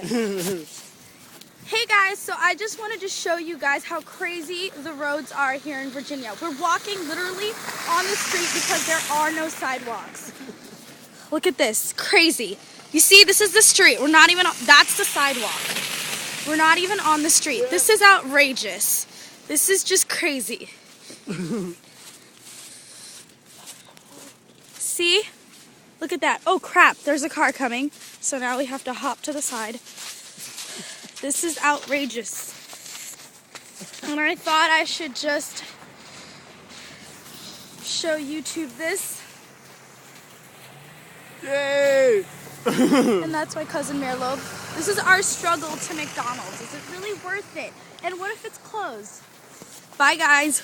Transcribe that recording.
Hey guys, so I just wanted to show you guys how crazy the roads are here in Virginia. We're walking literally on the street because there are no sidewalks. Look at this, crazy. You see, this is the street. We're not even on, that's the sidewalk. We're not even on the street. This is outrageous. This is just crazy. See? Look at that. Oh crap, there's a car coming. So now we have to hop to the side. This is outrageous. And I thought I should just show YouTube this. Yay! And that's my cousin Merlo. This is our struggle to McDonald's. Is it really worth it? And what if it's closed? Bye guys.